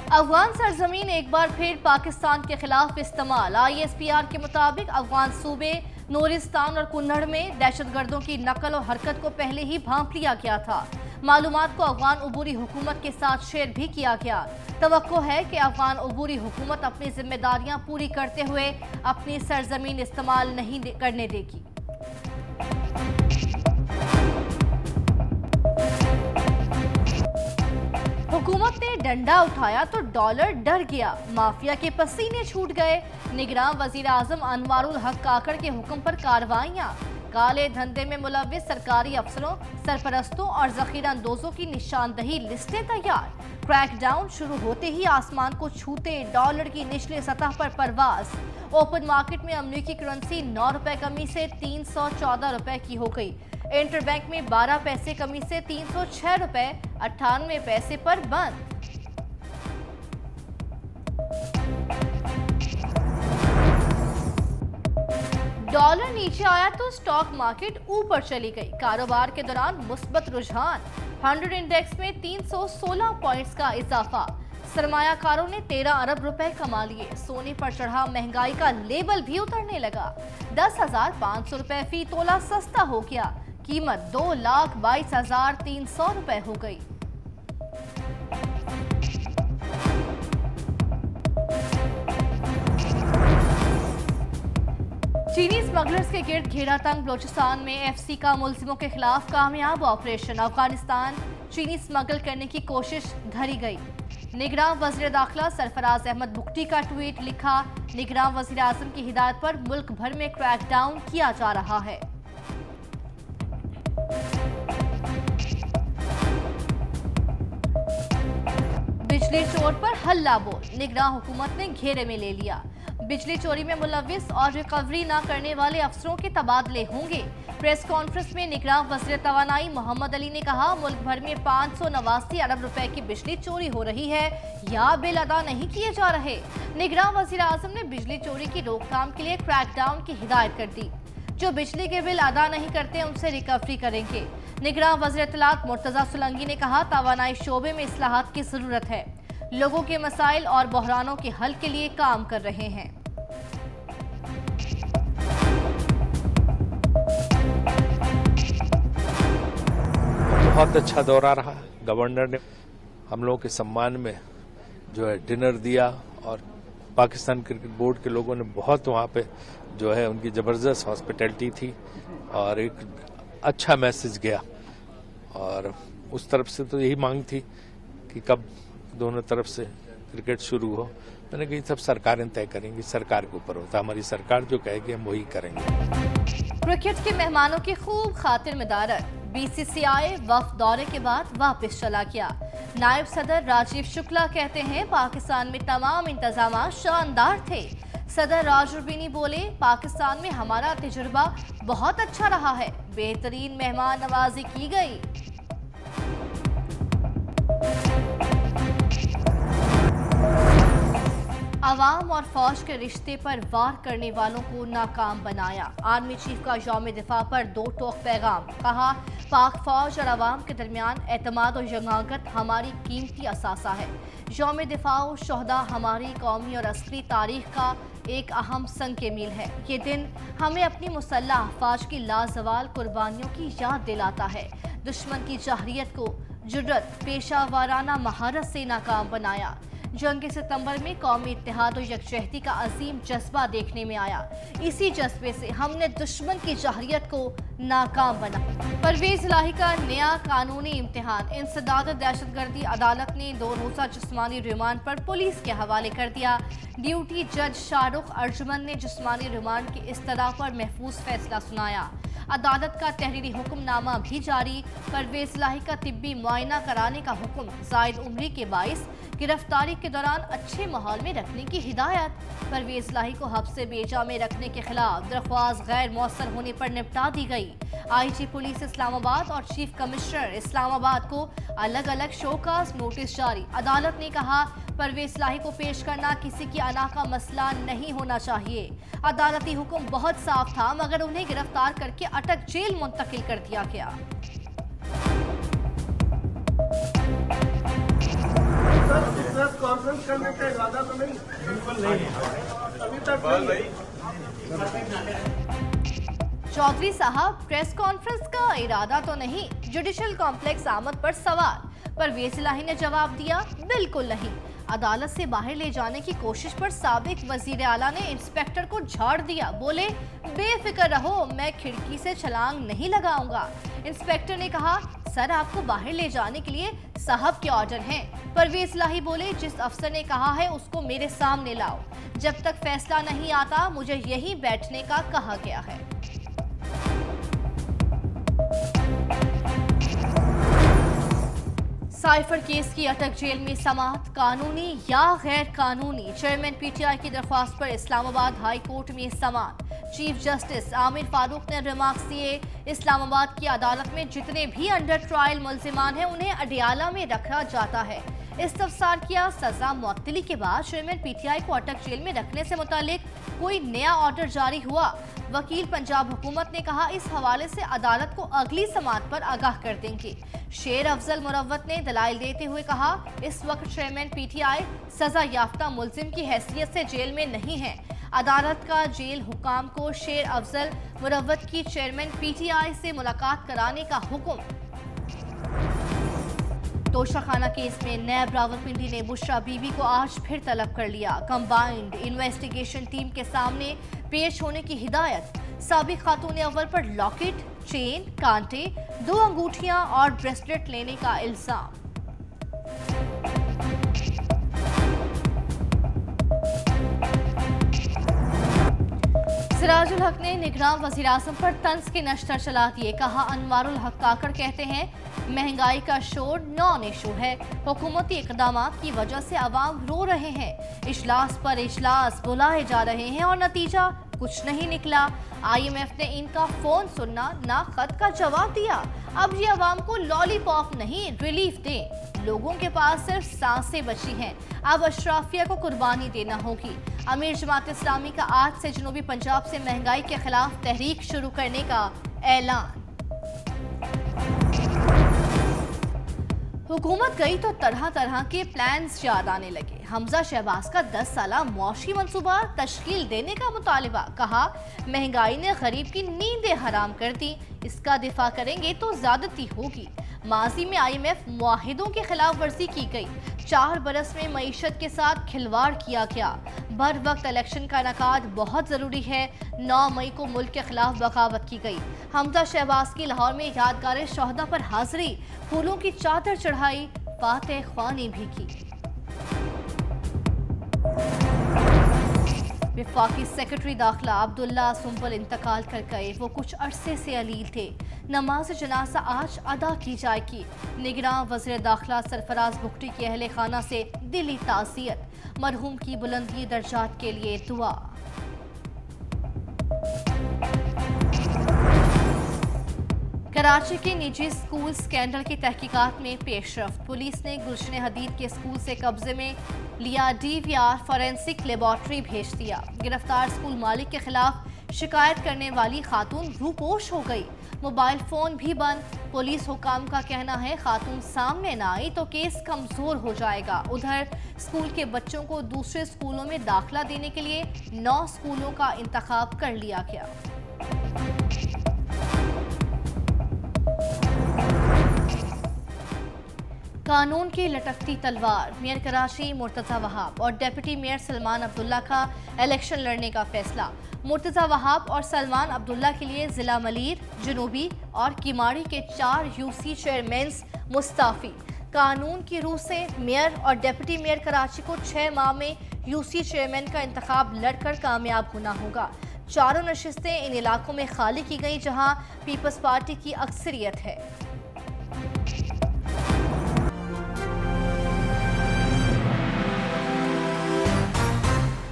अफगान सरजमीन एक बार फिर पाकिस्तान के खिलाफ इस्तेमाल। ISPR के मुताबिक अफगान सूबे नूरिस्तान और कुन्नड़ में दहशतगर्दों की नकल और हरकत को पहले ही भांप लिया गया था। मालूमात को अफगान उबूरी हुकूमत के साथ शेयर भी किया गया। तवक्को है कि अफगान उबूरी हुकूमत अपनी जिम्मेदारियां पूरी करते हुए अपनी सरजमीन इस्तेमाल नहीं करने देगी। हुकूमत ने डंडा उठाया तो डॉलर डर गया, माफिया के पसीने छूट गए। निगरान वजीर आजम अनवारुल हक काकड़ के हुक्म पर कार्रवाइयां। काले धंधे में मुलव्विस सरकारी अफसरों, सरपरस्तों और जखीरा अंदोजों की निशानदही लिस्टें तैयार। क्रैकडाउन शुरू होते ही आसमान को छूते डॉलर की निचली सतह पर परवाज। ओपन मार्केट में अमरीकी करेंसी 9 रुपए कमी से 314 रुपए की हो गई। इंटरबैंक में 12 पैसे कमी से 306 रुपए 98 पैसे पर बंद। डॉलर नीचे आया तो स्टॉक मार्केट ऊपर चली गई। कारोबार के दौरान मुस्बत रुझान। 100 इंडेक्स में 316 पॉइंट्स का इजाफा। सरमायाकारों ने 13 अरब रुपए कमा लिए। सोने पर चढ़ा महंगाई का लेबल भी उतरने लगा। 10,500 रुपए फी तोला सस्ता हो गया। कीमत 2,22,300 रुपए हो गई। चीनी स्मगलर्स के गिर्द घेरा तंग। बलोचिस्तान में FC का मुलजिमों के खिलाफ कामयाब ऑपरेशन। अफगानिस्तान चीनी स्मगल करने की कोशिश धरी गई। निगरान वजीर दाखिला सरफराज अहमद बुख्ती का ट्वीट लिखा, निगरान वजीर आजम की हिदायत पर मुल्क भर में क्रैकडाउन किया जा रहा है। बिजली चोर पर हल्ला बोल। निगरान हुकूमत ने घेरे में ले लिया। बिजली चोरी में मुलव्विस और रिकवरी न करने वाले अफसरों के तबादले होंगे। प्रेस कॉन्फ्रेंस में निगरान वज़ीर तवानाई मोहम्मद अली ने कहा, मुल्क भर में 589 अरब रुपए की बिजली चोरी हो रही है या बिल अदा नहीं किए जा रहे। निगरान वज़ीर आज़म ने बिजली चोरी की रोकथाम के लिए क्रैकडाउन की हिदायत कर दी। जो बिजली के बिल अदा नहीं करते उनसे रिकवरी करेंगे। निगरान वज़ीर इत्तलात मुर्तज़ा सुलंगी ने कहा, तवानाई शोबे में इस्लाहात की जरूरत है। लोगों के मसाइल और बहरानों के हल के लिए काम कर रहे हैं। बहुत अच्छा दौरा रहा। गवर्नर ने हम लोगों के सम्मान में जो है डिनर दिया और पाकिस्तान क्रिकेट बोर्ड के लोगों ने बहुत वहाँ पे जो है उनकी ज़बरदस्त हॉस्पिटैलिटी थी और एक अच्छा मैसेज गया। और उस तरफ से तो यही मांग थी कि कब दोनों तरफ से क्रिकेट शुरू हो। मैंने कहा सब सरकारें तय करेंगी, सरकार के ऊपर होता है, हमारी सरकार जो कहेगी हम वही करेंगे। क्रिकेट के मेहमानों की खूब खातिर मदारत। BCCI वफ्द दौरे के बाद वापस चला गया। नायब सदर राजीव शुक्ला कहते हैं, पाकिस्तान में तमाम इंतजाम शानदार थे। सदर राजुर्बिनी बोले, पाकिस्तान में हमारा तजुर्बा बहुत अच्छा रहा है, बेहतरीन मेहमान नवाजी की गई। अवाम और फौज के रिश्ते पर वार करने वालों को नाकाम बनाया। आर्मी चीफ का यौम दिफा पर दो टोक पैगाम। कहा, पाक फौज और अवाम के दरमियान एतमाद और यंगागत हमारी कीमती असासा है। यौम दिफा शहदा हमारी कौमी और असली तारीख का एक अहम संग मील है। ये दिन हमें अपनी मुसल्लह अफवाज की लाजवाल कुर्बानियों की याद दिलाता है। दुश्मन की जहरियत को जुर्रत, पेशा वाराना महारत से नाकाम बनाया। जंग सितंबर में कौमी इत्तेहाद और यकजहती का अजीम जज्बा देखने में आया। इसी जज्बे से हमने दुश्मन की जहरियत को नाकाम बना। परवेज इलाही का नया कानूनी इम्तिहान। इंसदाद दहशतगर्दी अदालत ने 2 रोज़ा जिस्मानी रिमांड पर पुलिस के हवाले कर दिया। ड्यूटी जज शाहरुख अर्जुमन ने जिस्मानी रिमांड की इस्तदा पर महफूज फैसला सुनाया। अदालत का तहरीरी हुक्मनामा भी जारी। परवेज इलाही का तिब्बी मुआयना कराने का हुक्म। जायद उम्री के बाइस गिरफ्तारी के दौरान अच्छे माहौल में रखने की हिदायत। परवेज इलाही को हब्से बेजा में रखने के खिलाफ दरख्वास्त गैर मौसर होने पर निपटा दी गई। IG पुलिस इस्लामाबाद और चीफ कमिश्नर इस्लामाबाद को अलग अलग शोकास नोटिस जारी। अदालत ने कहा, परवेज इलाही को पेश करना किसी की अना का मसला नहीं होना चाहिए। अदालती हुक्म बहुत साफ था, मगर उन्हें गिरफ्तार करके अटक जेल मुंतकिल कर दिया गया। प्रेस कॉन्फ्रेंस कॉन्फ्रेंस करने का इरादा तो नहीं? बिल्कुल नहीं, अभी तक नहीं। चौधरी साहब, प्रेस कॉन्फ्रेंस का इरादा तो नहीं। जुडिशल कॉम्प्लेक्स आमद पर सवाल, परवेज इलाही ने जवाब दिया, बिल्कुल नहीं। अदालत से बाहर ले जाने की कोशिश पर साबिक वजीर आला ने इंस्पेक्टर को झाड़ दिया, बोले बेफिक्र रहो, मैं खिड़की से छलांग नहीं लगाऊंगा। इंस्पेक्टर ने कहा, सर आपको बाहर ले जाने के लिए साहब के ऑर्डर हैं। परवेज इलाही बोले, जिस अफसर ने कहा है उसको मेरे सामने लाओ, जब तक फैसला नहीं आता मुझे यहीं बैठने का कहा गया है। साइफर केस की अटक जेल में समाअत, कानूनी या गैर कानूनी। चेयरमैन पीटीआई की दरख्वास्त पर इस्लामाबाद हाई कोर्ट में समाअत। चीफ जस्टिस आमिर फारूक ने रिमार्क्स दिए, इस्लामाबाद की अदालत में जितने भी अंडर ट्रायल मुल्जिमान हैं उन्हें अडियाला में रखा जाता है। इस्तफसार किया, सजा मुअत्तली के बाद चेयरमैन पीटीआई को अटक जेल में रखने से मुतालिक कोई नया ऑर्डर जारी हुआ? वकील पंजाब हुकूमत ने कहा, इस हवाले से अदालत को अगली समाअत पर आगाह कर देंगे। शेर अफजल मुरव्वत ने दलाइल देते हुए कहा, इस वक्त चेयरमैन पीटीआई सजा याफ्ता मुल्जिम की हैसियत से जेल में नहीं है। अदालत का जेल हुकाम को शेर अफजल मुरव्वत की चेयरमैन पीटीआई से मुलाकात कराने का हुक्म। तोशाखाना केस में नैब रावलपिंडी ने बुशरा बीबी को आज फिर तलब कर लिया। कंबाइंड इन्वेस्टिगेशन टीम के सामने पेश होने की हिदायत। साबिक खातून अव्वल पर लॉकेट, चेन, कांटे, 2 अंगूठियां और ब्रेसलेट लेने का इल्जाम। सिराजुल हक ने निगरान वज़ीर आज़म पर तंज के नश्तर चला दिए। कहा, अनवारुल हक काकड़ कहते हैं महंगाई का शोर नॉन इशू है, हुकूमती इक़दामात की वजह से अवाम रो रहे हैं। इजलास पर इजलास बुलाए जा रहे हैं और नतीजा कुछ नहीं निकला। IMF ने इनका फोन सुनना ना खत का जवाब दिया। अब ये अवाम को लॉलीपॉप नहीं रिलीफ दें। लोगों के पास सिर्फ सांसें बची हैं, अब अशराफिया को कुर्बानी देना होगी। अमीर जमात इस्लामी का आज से जनूबी पंजाब से महंगाई के खिलाफ तहरीक शुरू करने का ऐलान। हुकूमत गई तो तरह तरह के प्लान्स याद आने लगे। हमजा शहबाज का 10 साला मौशी मंसूबा तश्कील देने का मुतालिबा। कहा, महंगाई ने गरीब की नींदें हराम कर दी, इसका दिफा करेंगे तो ज्यादती होगी। माजी में IMF मुआहिदों की खिलाफ वर्जी की गई। 4 बरस में मईशत के साथ खिलवाड़ किया गया। बर वक्त इलेक्शन का इनेकाद बहुत ज़रूरी है। 9 मई को मुल्क के खिलाफ बगावत की गई। हमजा शहबाज की लाहौर में यादगार शोहदा पर हाजिरी, फूलों की चादर चढ़ाई, फातह ख्वानी भी की। वफाकी सेक्रेटरी दाखिला अब्दुल्ला सुंबल इंतकाल कर गए। वो कुछ अरसे से अलील थे। नमाज जनाजा आज अदा की जाएगी। निगरान वज़ीर दाखिला सरफराज बुख्ती की अहले खाना से दिली ताज़ियत। मरहूम की बुलंदी दर्जात के लिए दुआ। कराची के निजी स्कूल स्कैंडल की तहकीकात में पेशरफ्त। पुलिस ने गुलशन हदीद के स्कूल से कब्जे में लिया DVR फॉरेंसिक लेबॉर्ट्री भेज दिया। गिरफ्तार स्कूल मालिक के खिलाफ शिकायत करने वाली खातून रूपोश हो गई। मोबाइल फोन भी बंद। पुलिस हुकाम का कहना है, खातून सामने न आई तो केस कमजोर हो जाएगा। उधर स्कूल के बच्चों को दूसरे स्कूलों में दाखिला देने के लिए 9 स्कूलों का इंतखाब कर लिया गया। कानून की लटकती तलवार। मेयर कराची मुर्तज़ा वहाब और डिप्टी मेयर सलमान अब्दुल्ला का इलेक्शन लड़ने का फैसला। मुर्तज़ा वहाब और सलमान अब्दुल्ला के लिए जिला मलीर, जनूबी और किमाड़ी के 4 UC चेयरमैन्स मुस्ताफी। कानून की रूह से मेयर और डिप्टी मेयर कराची को 6 माह में UC चेयरमैन का इंतखाब लड़कर कामयाब होना होगा। 4 नशिस्तें इन इलाकों में खाली की गई जहां पीपल्स पार्टी की अक्सरियत है।